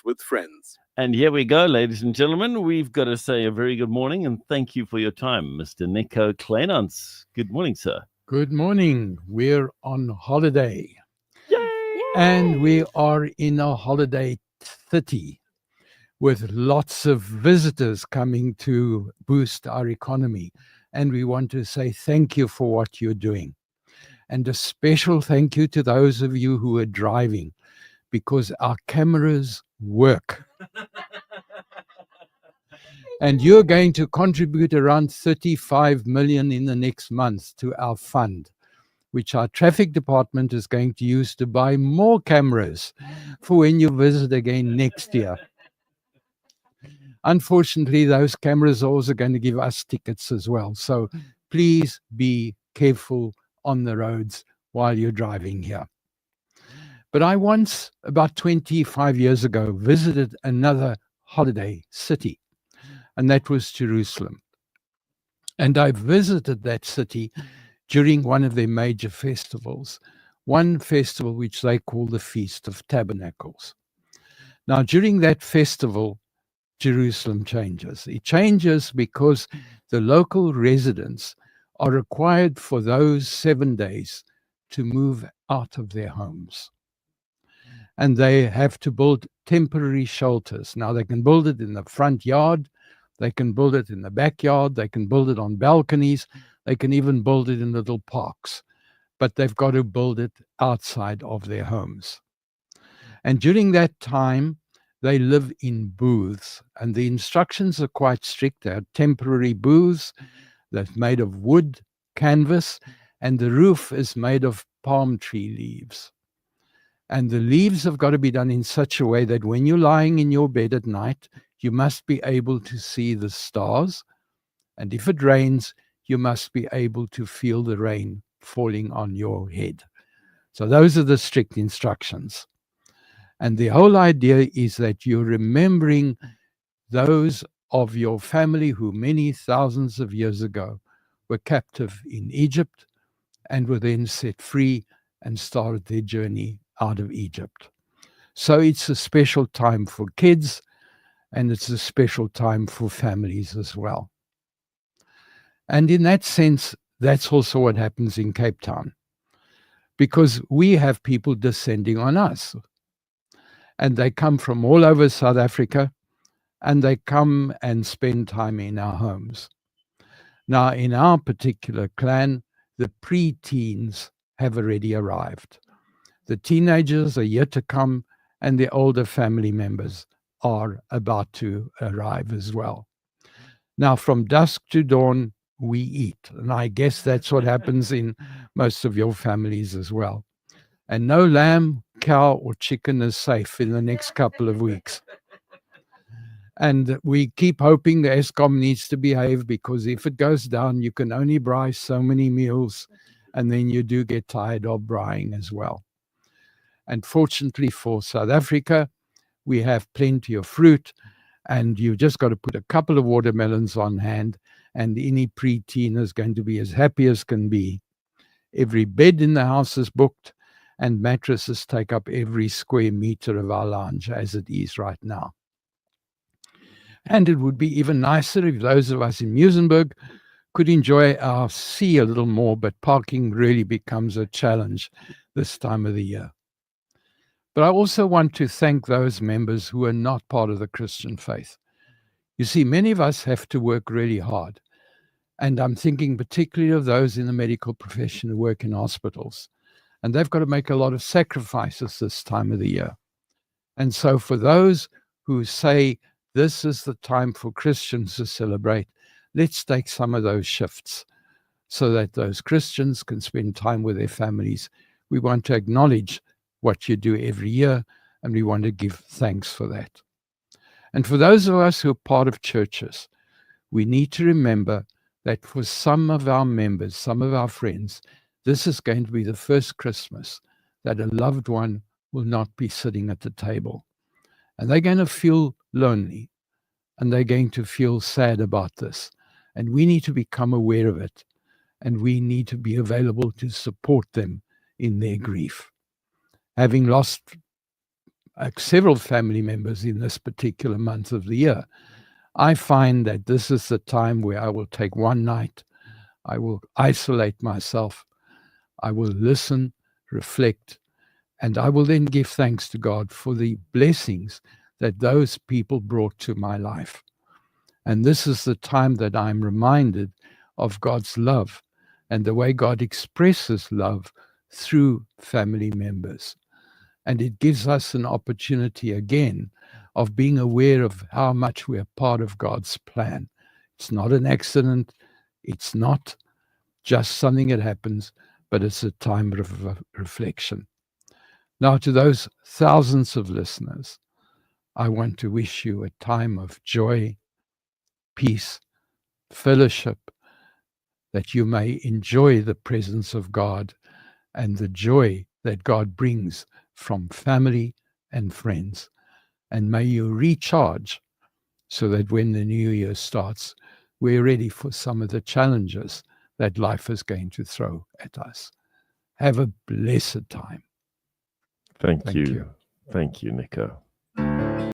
with friends. And here we go, ladies and gentlemen. We've got to say a very good morning and thank you for your time, Mr. Nico Kleynhans. Good morning, sir. Good morning. We're on holiday. Yay! And we are in a holiday city with lots of visitors coming to boost our economy. And we want to say thank you for what you're doing. And a special thank you to those of you who are driving, because our cameras work. And you're going to contribute around 35 million in the next month to our fund, which our traffic department is going to use to buy more cameras for when you visit again next year. Unfortunately, those cameras are also going to give us tickets as well. So please be careful on the roads while you're driving here. But I once, about 25 years ago, visited another holiday city, and that was Jerusalem. And I visited that city during one of their major festivals, one festival which they call the Feast of Tabernacles. Now, during that festival, Jerusalem changes. It changes because the local residents are required for those 7 days to move out of their homes. And they have to build temporary shelters. Now, they can build it in the front yard, they can build it in the backyard, they can build it on balconies, they can even build it in little parks, but they've got to build it outside of their homes. And during that time, they live in booths, and the instructions are quite strict. They are temporary booths that's made of wood, canvas, and the roof is made of palm tree leaves. And the leaves have got to be done in such a way that when you're lying in your bed at night, you must be able to see the stars. And if it rains, you must be able to feel the rain falling on your head. So those are the strict instructions. And the whole idea is that you're remembering those of your family who many thousands of years ago were captive in Egypt and were then set free and started their journey out of Egypt. So it's a special time for kids, and it's a special time for families as well. And in that sense, that's also what happens in Cape Town, because we have people descending on us. And they come from all over South Africa, and they come and spend time in our homes. Now, in our particular clan, the pre-teens have already arrived. The teenagers are yet to come, and the older family members are about to arrive as well. Now, from dusk to dawn, we eat. And I guess that's what happens in most of your families as well. And no lamb, cow, or chicken is safe in the next couple of weeks. And we keep hoping the Eskom needs to behave, because if it goes down, you can only braai so many meals, and then you do get tired of braaiing as well. And fortunately for South Africa, we have plenty of fruit, and you've just got to put a couple of watermelons on hand, and any preteen is going to be as happy as can be. Every bed in the house is booked, and mattresses take up every square meter of our lounge as it is right now. And it would be even nicer if those of us in Muizenberg could enjoy our sea a little more, but parking really becomes a challenge this time of the year. But I also want to thank those members who are not part of the Christian faith. You see, many of us have to work really hard. And I'm thinking particularly of those in the medical profession who work in hospitals. And they've got to make a lot of sacrifices this time of the year. And so for those who say this is the time for Christians to celebrate, let's take some of those shifts so that those Christians can spend time with their families. We want to acknowledge what you do every year, and we want to give thanks for that. And for those of us who are part of churches, we need to remember that for some of our members, some of our friends, this is going to be the first Christmas that a loved one will not be sitting at the table. And they're going to feel lonely, and they're going to feel sad about this. And we need to become aware of it, and we need to be available to support them in their grief. Having lost several family members in this particular month of the year, I find that this is the time where I will take one night, I will isolate myself, I will listen, reflect, and I will then give thanks to God for the blessings that those people brought to my life. And this is the time that I'm reminded of God's love and the way God expresses love through family members. And it gives us an opportunity again of being aware of how much we are part of God's plan. It's not an accident. It's not just something that happens, but it's a time of reflection. Now, to those thousands of listeners, I want to wish you a time of joy, peace, fellowship, that you may enjoy the presence of God and the joy that God brings from family and friends. And may you recharge so that when the new year starts, we're ready for some of the challenges that life is going to throw at us. Have a blessed time. Thank you. Thank you, Nico.